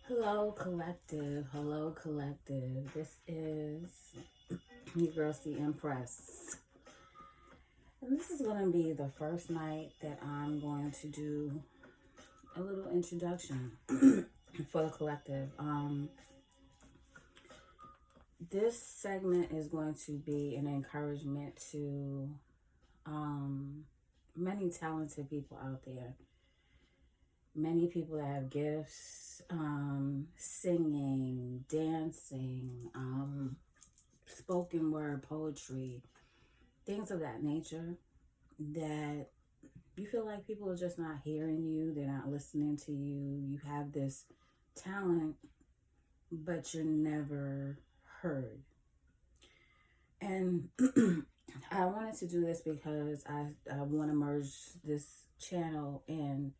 Hello, collective. Hello, collective. This is your girl, Empress. And this is going to be the first night that I'm going to do a little introduction for the collective. This segment is going to be an encouragement to many talented people out there. Many people that have gifts, singing, dancing, spoken word, poetry, things of that nature, that you feel like people are just not hearing you, they're not listening to you. You have this talent, but you're never heard. And I wanted to do this because I want to merge this channel in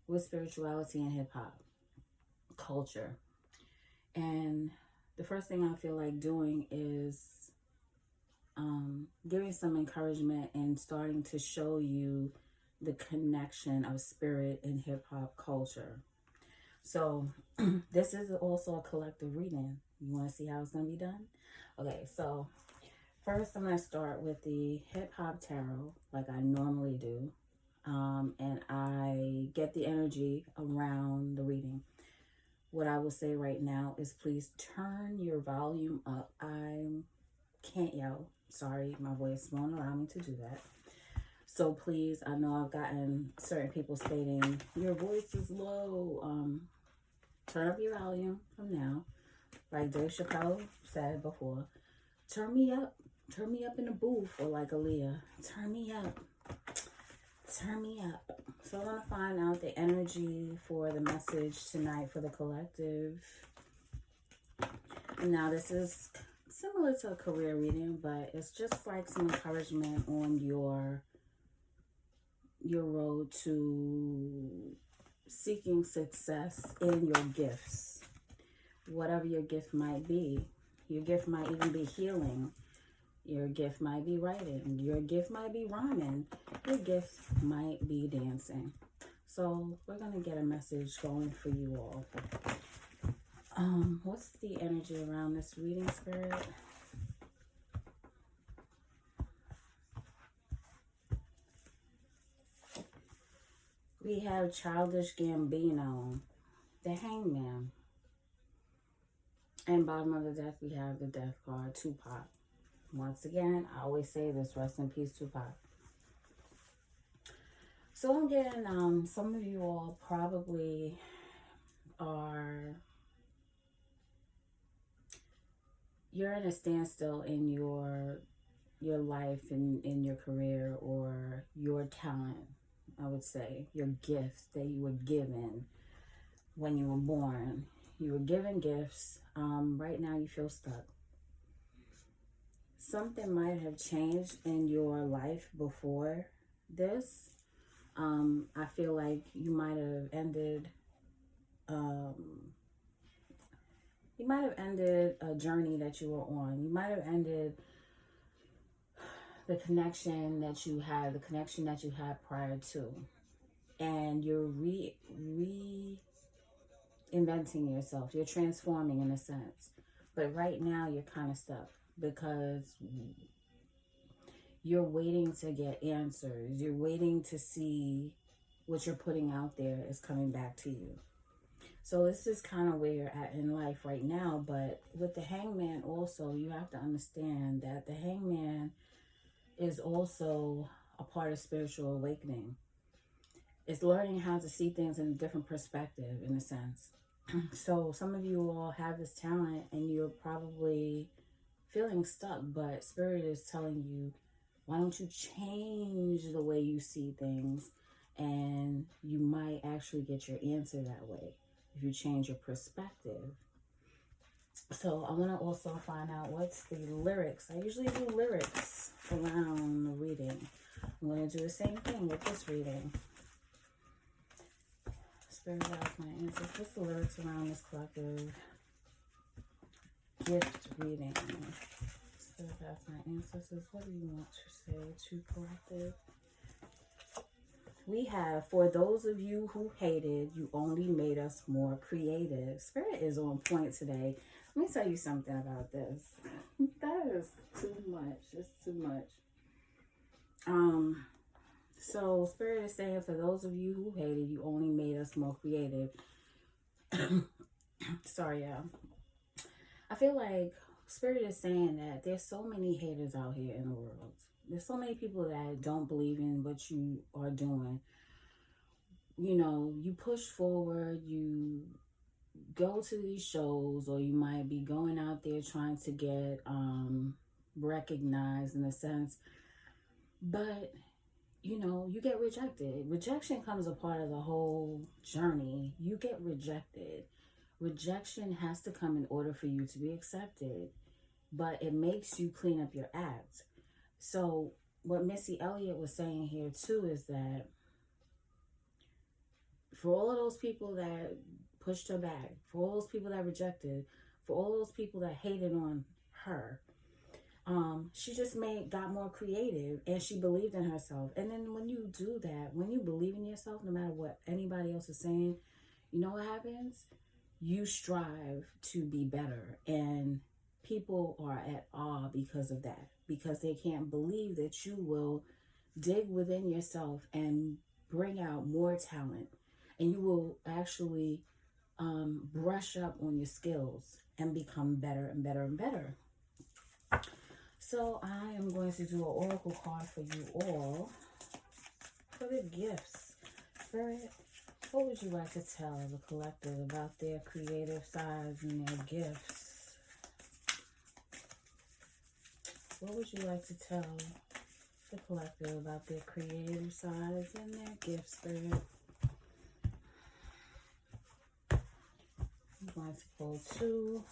with spirituality and hip hop culture. And the first thing I feel like doing is giving some encouragement and starting to show you the connection of spirit and hip hop culture. So this is also a collective reading. You want to see how it's going to be done? Okay, so first I'm going to start with the hip hop tarot like I normally do. And I get the energy around the reading. What I will say right now is please turn your volume up. I can't yell. Sorry, my voice won't allow me to do that. So please, I know I've gotten certain people stating, your voice is low. Turn up your volume from now. Like Dave Chappelle said before, turn me up. Turn me up in the booth, or like Aaliyah, turn me up. Turn me up. So I want to find out the energy for the message tonight for the collective. Now this is similar to a career reading, but it's just like some encouragement on your road to seeking success in your gifts. Whatever your gift might be. Your gift might even be healing. Your gift might be writing. Your gift might be rhyming. Your gift might be dancing. So we're going to get a message going for you all. What's the energy around this reading, Spirit? We have Childish Gambino, the Hangman. And bottom of the deck, we have the Death card, Tupac. Once again, I always say this, rest in peace, Tupac. So I'm getting, some of you all probably you're in a standstill in your life and in your career or your talent, I would say, your gift that you were given when you were born. You were given gifts. Right now you feel stuck. Something might have changed in your life before this. I feel like you might have ended a journey that you were on. You might have ended the connection that you had prior to. And you're reinventing yourself. You're transforming in a sense. But right now you're kind of stuck because you're waiting to get answers. You're waiting to see what you're putting out there is coming back to you. So this is kind of where you're at in life right now. But with the Hangman also, you have to understand that the Hangman is also a part of spiritual awakening. It's learning how to see things in a different perspective, in a sense. So some of you all have this talent and you're probably feeling stuck, but Spirit is telling you, why don't you change the way you see things, and you might actually get your answer that way if you change your perspective. So I want to also find out what's the lyrics. I usually do lyrics around the reading. I'm going to do the same thing with this reading. Spirit guides, my answers. What's the lyrics around this collective gift reading? Spirit guides, my ancestors. What do you want to say to collective? we have, for those of you who hated, you only made us more creative. Spirit is on point today. Let me tell you something about this. That is too much. It's too much. So Spirit is saying, for those of you who hated, you only made us more creative. Sorry, y'all. I feel like Spirit is saying that there's so many haters out here in the world. There's so many people that don't believe in what you are doing. You know, you push forward, you go to these shows, or you might be going out there trying to get recognized in a sense, but you know, you get rejected. Rejection comes a part of the whole journey. You get rejected. Rejection has to come in order for you to be accepted, but it makes you clean up your act. So what Missy Elliott was saying here too is that for all of those people that pushed her back, for all those people that rejected, for all those people that hated on her, she just got more creative, and she believed in herself. And then when you do that, when you believe in yourself, no matter what anybody else is saying, you know what happens? You strive to be better, and people are at awe because of that, because they can't believe that you will dig within yourself and bring out more talent, and you will actually brush up on your skills and become better and better and better. So I am going to do an oracle card for you all for the gifts. Spirit, what would you like to tell the collective about their creative sides and their gifts? What would you like to tell the collective about their creative sides and their gifts, Spirit? I'm going to pull 2.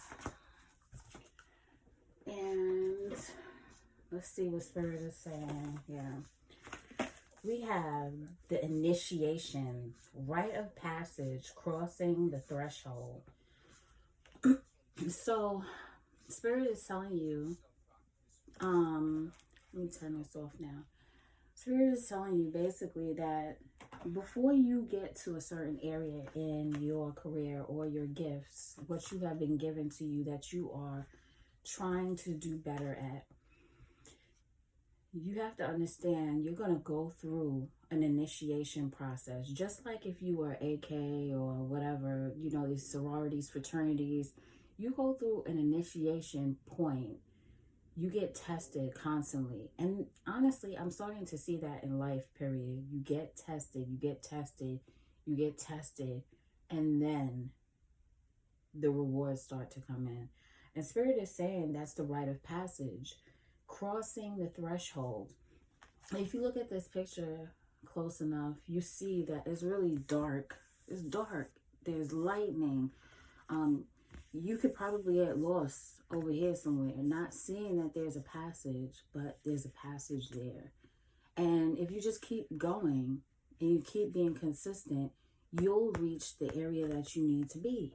And let's see what Spirit is saying here. We have the initiation, rite of passage, crossing the threshold. So Spirit is telling you, let me turn this off now. Spirit is telling you basically that before you get to a certain area in your career or your gifts, what you have been given to you that you are trying to do better at, you have to understand you're going to go through an initiation process. Just like if you were AK or whatever, you know, these sororities, fraternities, you go through an initiation point. You get tested constantly. And honestly, I'm starting to see that in life, period. You get tested, you get tested, you get tested, and then the rewards start to come in. And Spirit is saying that's the rite of passage, crossing the threshold. If you look at this picture close enough, you see that it's really dark. It's dark. There's lightning. You could probably get lost over here somewhere, not seeing that there's a passage, but there's a passage there. And if you just keep going and you keep being consistent, you'll reach the area that you need to be.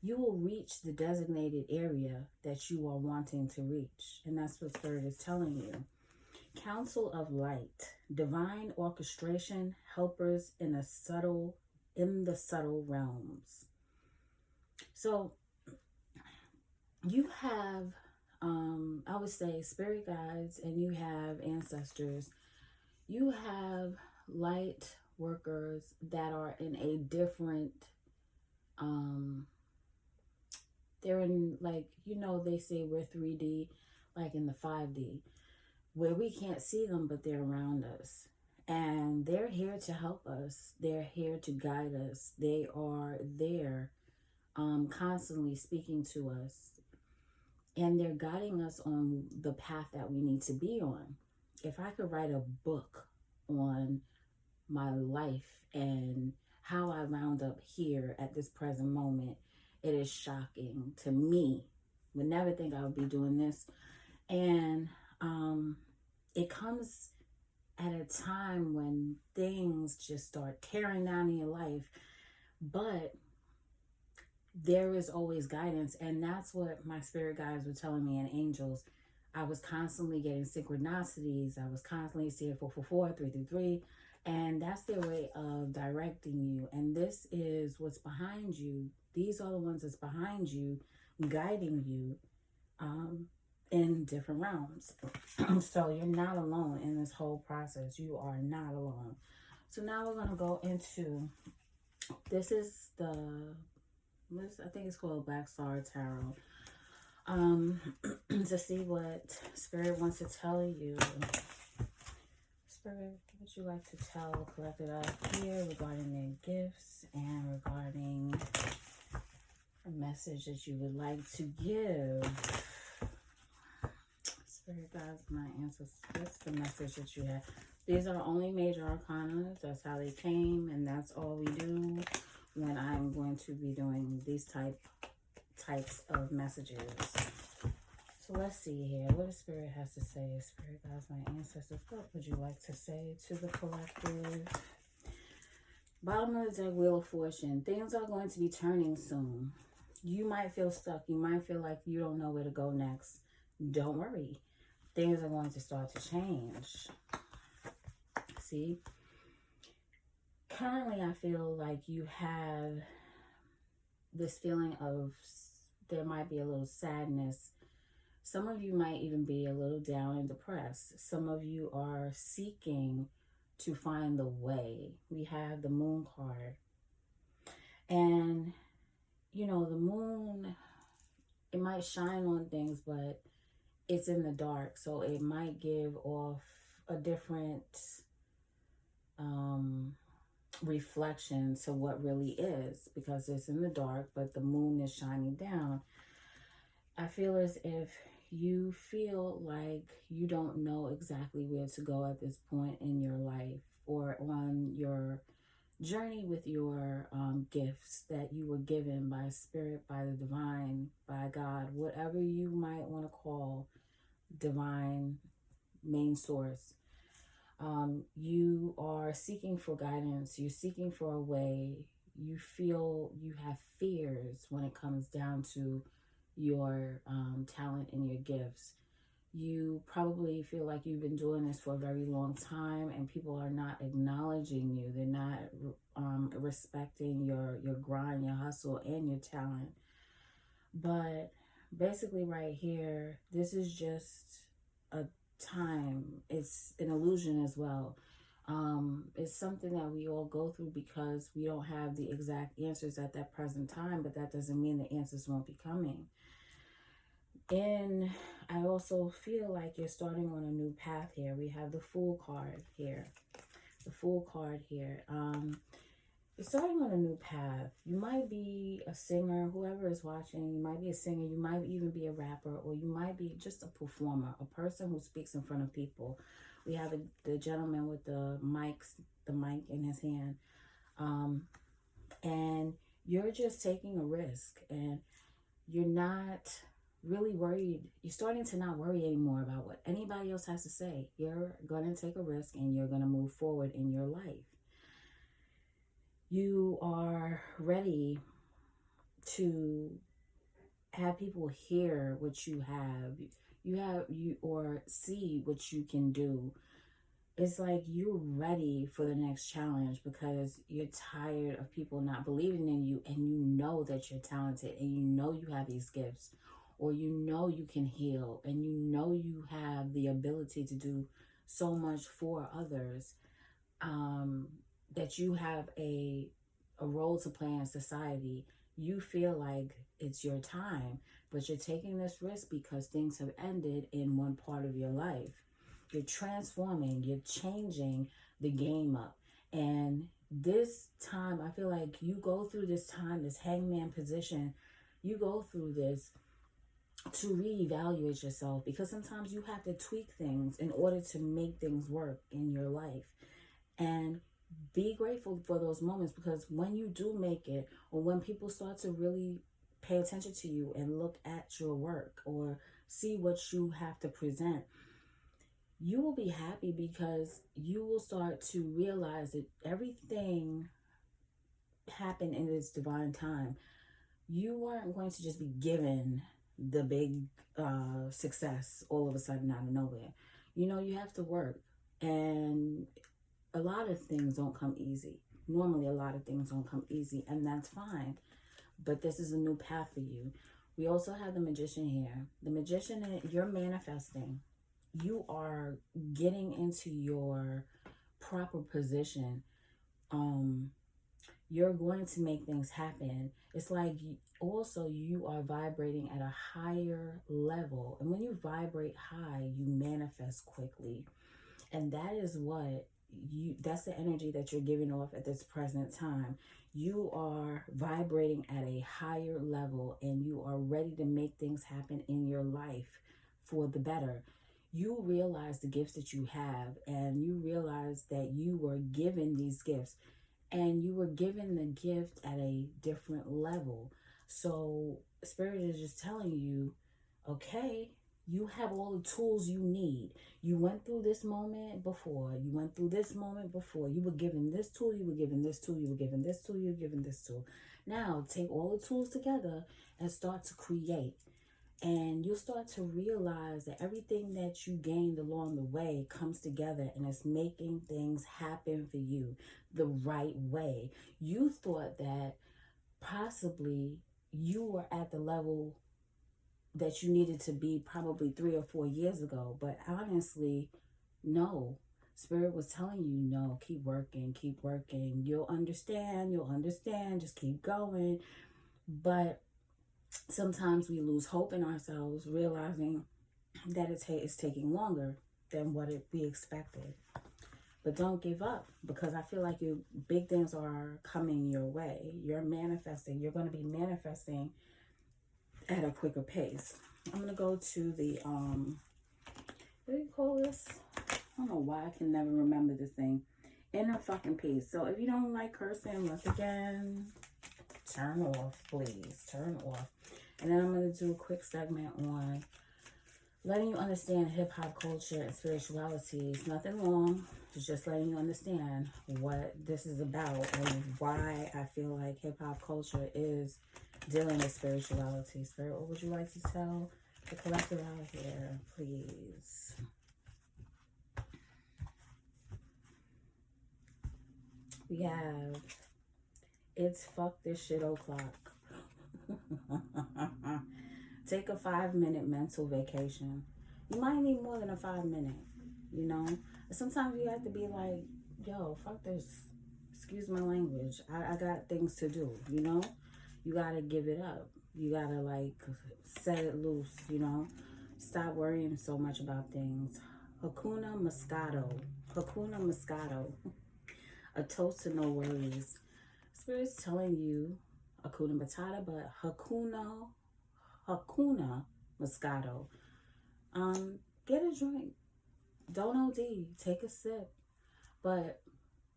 You will reach the designated area that you are wanting to reach. And that's what Spirit is telling you. Council of Light, divine orchestration, helpers in the subtle realms. So you have, I would say, spirit guides, and you have ancestors. You have light workers that are in a different, they're in, like, you know, they say we're 3D, like in the 5D, where we can't see them, but they're around us. And they're here to help us. They're here to guide us. They are there, constantly speaking to us. And they're guiding us on the path that we need to be on. If I could write a book on my life and how I wound up here at this present moment, it is shocking to me. Would never think I would be doing this. And it comes at a time when things just start tearing down in your life. But there is always guidance, and that's what my spirit guides were telling me, and angels. I was constantly getting synchronicities. I was constantly seeing 444, 333. And that's their way of directing you. And this is what's behind you. These are the ones that's behind you, guiding you in different realms. So you're not alone in this whole process. You are not alone. So now we're going to go into, this is the, I think it's called Black Star Tarot. To see what Spirit wants to tell you. Spirit, what would you like to tell Collected Up here regarding their gifts and regarding a message that you would like to give? Spirit guides, my answers. What's the message that you have? These are only major arcana. That's how they came, and that's all we do when I'm going to be doing these types of messages. So let's see here. What the Spirit has to say. Spirit guides, my ancestors. What would you like to say to the collective? Bottom of the deck, Wheel of Fortune. Things are going to be turning soon. You might feel stuck. You might feel like you don't know where to go next. Don't worry. Things are going to start to change. See? Currently, I feel like you have this feeling of, there might be a little sadness. Some of you might even be a little down and depressed. Some of you are seeking to find the way. We have the Moon card. And, you know, the moon, it might shine on things, but it's in the dark. So it might give off a different reflection to what really is, because it's in the dark, but the moon is shining down. I feel as if you feel like you don't know exactly where to go at this point in your life, or on your journey with your gifts that you were given by Spirit, by the divine, by God, whatever you might want to call divine, main source. You are seeking for guidance. You're seeking for a way. You feel you have fears when it comes down to your talent and your gifts. You probably feel like you've been doing this for a very long time and people are not acknowledging you. They're not respecting your grind, your hustle, and your talent. But basically right here, this is just a time. It's an illusion as well. It's something that we all go through because we don't have the exact answers at that present time, but that doesn't mean the answers won't be coming. And I also feel like you're starting on a new path here. We have the Fool card here. The Fool card here. You're starting on a new path. You might be a singer, whoever is watching. You might be a singer. You might even be a rapper, or you might be just a performer, a person who speaks in front of people. We have the gentleman with the mic in his hand. And you're just taking a risk, and you're not really worried. You're starting to not worry anymore about what anybody else has to say. You're going to take a risk and you're going to move forward in your life. You are ready to have people hear what you have. Or see what you can do. It's like you're ready for the next challenge because you're tired of people not believing in you, and you know that you're talented, and you know you have these gifts, or you know you can heal, and you know you have the ability to do so much for others, that you have a role to play in society. You feel like it's your time, but you're taking this risk because things have ended in one part of your life. You're transforming, you're changing the game up. And this time, I feel like you go through this time, this hangman position, you go through this to reevaluate yourself, because sometimes you have to tweak things in order to make things work in your life. And be grateful for those moments, because when you do make it, or when people start to really pay attention to you and look at your work or see what you have to present, you will be happy, because you will start to realize that everything happened in its divine time. You weren't going to just be given the big success all of a sudden out of nowhere. You know, you have to work, and a lot of things don't come easy. Normally, a lot of things don't come easy, and that's fine. But this is a new path for you. We also have the magician here. The magician, you're manifesting. You are getting into your proper position. You're going to make things happen. It's like also you are vibrating at a higher level. And when you vibrate high, you manifest quickly. And that is what that's the energy that you're giving off at this present time. You are vibrating at a higher level and you are ready to make things happen in your life for the better. You realize the gifts that you have, and you realize that you were given these gifts, and you were given the gift at a different level. So Spirit is just telling you, okay, you have all the tools you need. You went through this moment before. You went through this moment before. You were given this tool. You were given this tool. You were given this tool. You were given this tool. Now take all the tools together and start to create. And you'll start to realize that everything that you gained along the way comes together and it's making things happen for you the right way. You thought that possibly you were at the level that you needed to be probably 3 or 4 years ago. But honestly, no. Spirit was telling you, no, keep working, keep working. You'll understand, just keep going. But sometimes we lose hope in ourselves, realizing that it's taking longer than what we expected. But don't give up, because I feel like big things are coming your way. You're manifesting. You're going to be manifesting at a quicker pace. I'm going to go to the, what do you call this? I don't know why I can never remember this thing. Inner fucking peace. So if you don't like cursing, once again, turn off, please. Turn off. And then I'm going to do a quick segment on letting you understand hip-hop culture and spirituality. It's nothing wrong. It's just letting you understand what this is about and why I feel like hip-hop culture is dealing with spirituality. Spirit, what would you like to tell the collective out here, please? We have, it's fuck this shit o'clock. Take a 5-minute mental vacation. You might need more than a 5 minute, you know? Sometimes you have to be like, yo, fuck this. Excuse my language. I got things to do, you know? You gotta give it up. You gotta like set it loose, you know? Stop worrying so much about things. Hakuna Moscato. Hakuna Moscato. A toast to no worries. Spirit's telling you Hakuna Matata, but Hakuna Moscato. Get a drink. Don't OD. Take a sip. But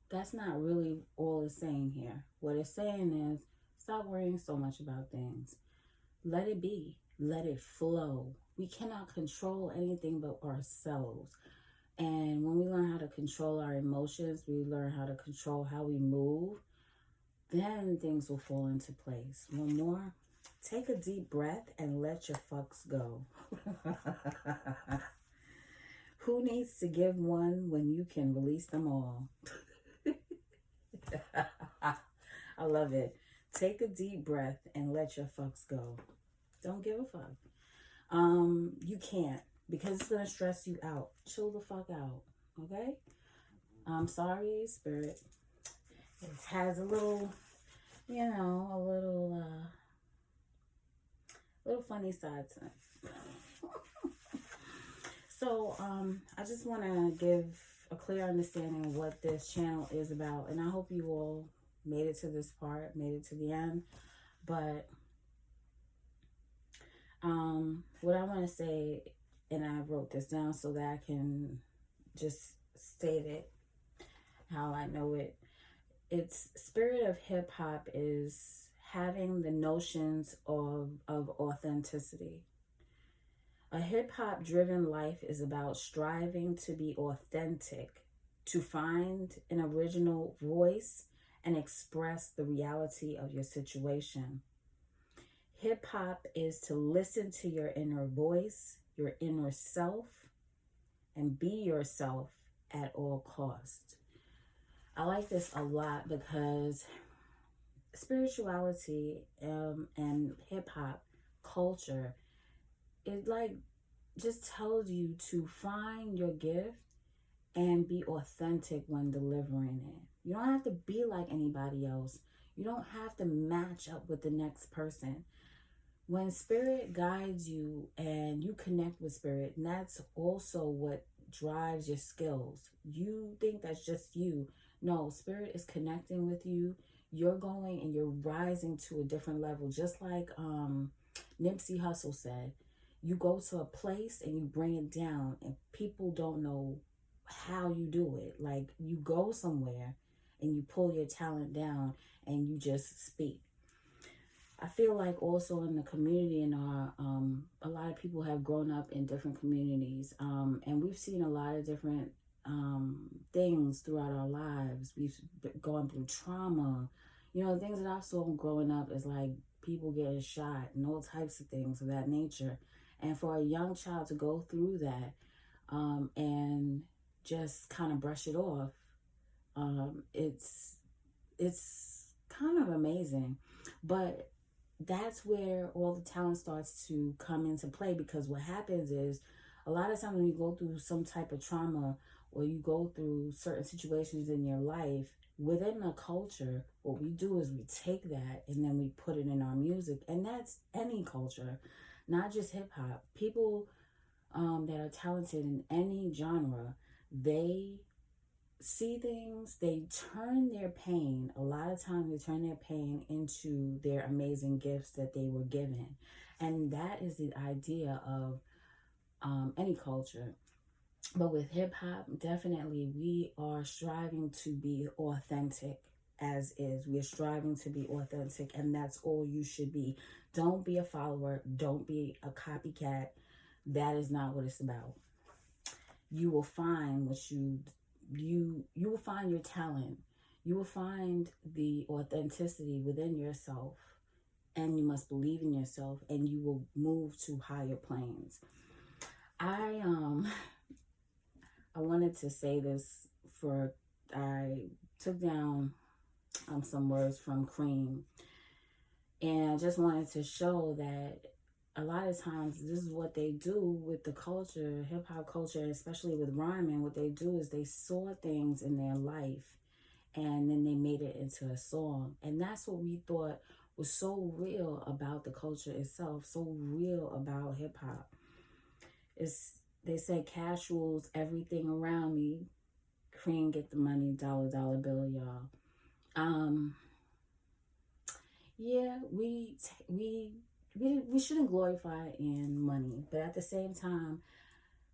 that's not really all it's saying here. What it's saying is stop worrying so much about things. Let it be. Let it flow. We cannot control anything but ourselves. And when we learn how to control our emotions, we learn how to control how we move, then things will fall into place. One more. Take a deep breath and let your fucks go. Who needs to give one when you can release them all? I love it. Take a deep breath and let your fucks go. Don't give a fuck. You can't, because it's gonna stress you out. Chill the fuck out, okay? I'm sorry, Spirit. It has a little, you know, a little funny side to it. So, I just want to give a clear understanding of what this channel is about, and I hope you all made it to this part, made it to the end. But what I want to say, and I wrote this down so that I can just state it how I know it. It's spirit of hip hop is having the notions of authenticity. A hip hop driven life is about striving to be authentic, to find an original voice and express the reality of your situation. Hip hop is to listen to your inner voice, your inner self, and be yourself at all costs. I like this a lot because spirituality and hip hop culture, it like just tells you to find your gift and be authentic when delivering it. You don't have to be like anybody else. You don't have to match up with the next person. When spirit guides you and you connect with spirit, and that's also what drives your skills. You think that's just you. No, spirit is connecting with you. You're going and you're rising to a different level. Just like Nipsey Hussle said, you go to a place and you bring it down, and people don't know how you do it. Like, you go somewhere and you pull your talent down and you just speak. I feel like also in the community, in our a lot of people have grown up in different communities, and we've seen a lot of different things throughout our lives. We've gone through trauma. You know, the things that I saw growing up is like people getting shot and all types of things of that nature. And for a young child to go through that and just kind of brush it off, it's kind of amazing. But that's where all the talent starts to come into play, because what happens is a lot of times when you go through some type of trauma or you go through certain situations in your life within a culture, what we do is we take that and then we put it in our music. And that's any culture, not just hip hop. People that are talented in any genre, they see things, they turn their pain, a lot of times they turn their pain into their amazing gifts that they were given. And that is the idea of any culture. But with hip hop, definitely we are striving to be authentic as is. We are striving to be authentic, and that's all you should be. Don't be a follower, don't be a copycat. That is not what it's about. You will find what you will find your talent. You will find the authenticity within yourself, and you must believe in yourself, and you will move to higher planes. I I wanted to say this for I took down some words from Cream, and I just wanted to show that a lot of times this is what they do with the culture, hip hop culture, especially with rhyming. What they do is they saw things in their life and then they made it into a song. And that's what we thought was so real about the culture itself, so real about hip hop. It's, they say cash rules everything around me. Cream get the money, dollar dollar bill, y'all. Yeah, we shouldn't glorify in money, but at the same time,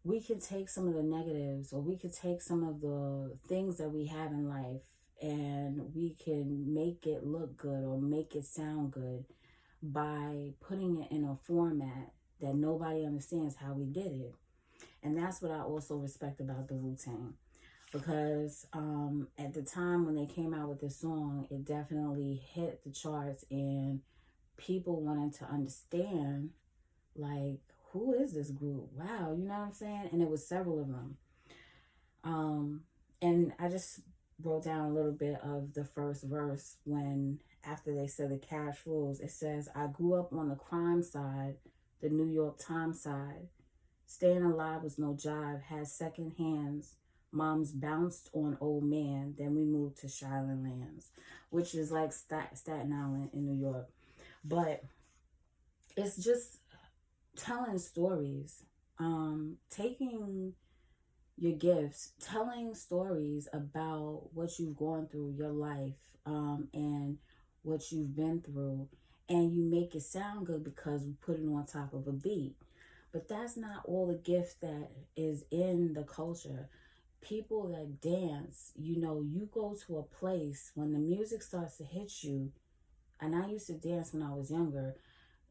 we can take some of the negatives, or we could take some of the things that we have in life, and we can make it look good or make it sound good by putting it in a format that nobody understands how we did it. And that's what I also respect about the Wu-Tang, because at the time when they came out with this song, it definitely hit the charts, and people wanted to understand, like, who is this group? Wow, you know what I'm saying? And it was several of them. And I just wrote down a little bit of the first verse when, after they said the cash rules, it says, I grew up on the crime side, the New York Times side. Staying alive was no jive, had second hands. Moms bounced on old man, then we moved to Shiloh Lands, which is like Staten Island in New York. But it's just telling stories, taking your gifts, telling stories about what you've gone through, your life, and what you've been through, and you make it sound good because we put it on top of a beat. But that's not all the gift that is in the culture. People that dance, you know, you go to a place when the music starts to hit you, and I used to dance when I was younger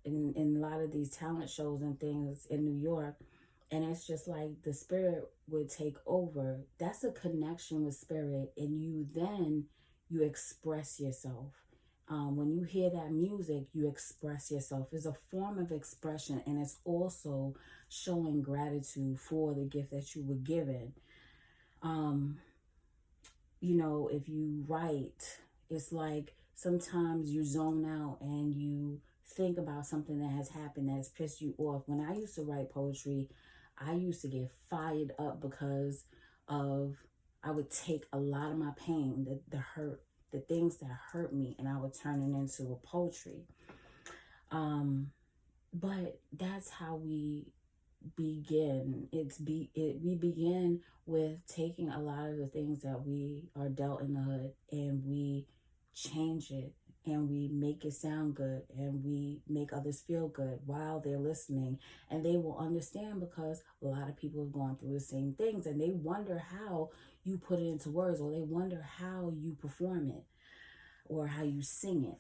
in a lot of these talent shows and things in New York, and it's just like the spirit would take over. That's a connection with spirit, and you express yourself. When you hear that music, you express yourself. It's a form of expression, and it's also showing gratitude for the gift that you were given. you know, if you write, it's like sometimes you zone out and you think about something that has happened that has pissed you off. When I used to write poetry, I used to get fired up because of, I would take a lot of my pain, the hurt, the things that hurt me, and I would turn it into a poetry. But that's how we begin. We begin with taking a lot of the things that we are dealt in the hood, and we change it, and we make it sound good, and we make others feel good while they're listening, and they will understand because a lot of people have gone through the same things, and they wonder how you put it into words, or they wonder how you perform it, or how you sing it.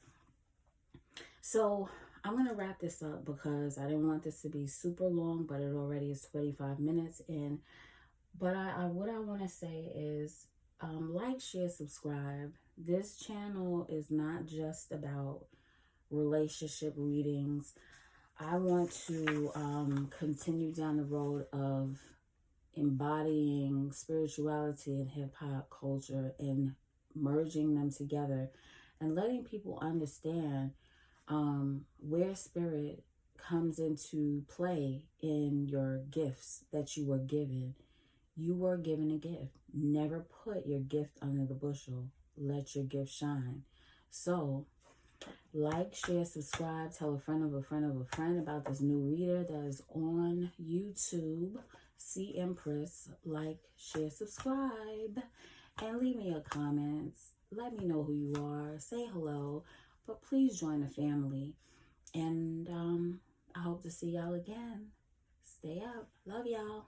So I'm going to wrap this up because I didn't want this to be super long, but it already is 25 minutes in. But what I want to say is like, share, subscribe. This channel is not just about relationship readings. I want to continue down the road of embodying spirituality and hip hop culture and merging them together and letting people understand where spirit comes into play in your gifts that you were given. You were given a gift. Never put your gift under the bushel. Let your gift shine. So, like, share, subscribe, tell a friend of a friend of a friend about this new reader that is on YouTube. Cempress. Like, share, subscribe, and leave me a comment. Let me know who you are. Say hello. But please join the family. And I hope to see y'all again. Stay up. Love y'all.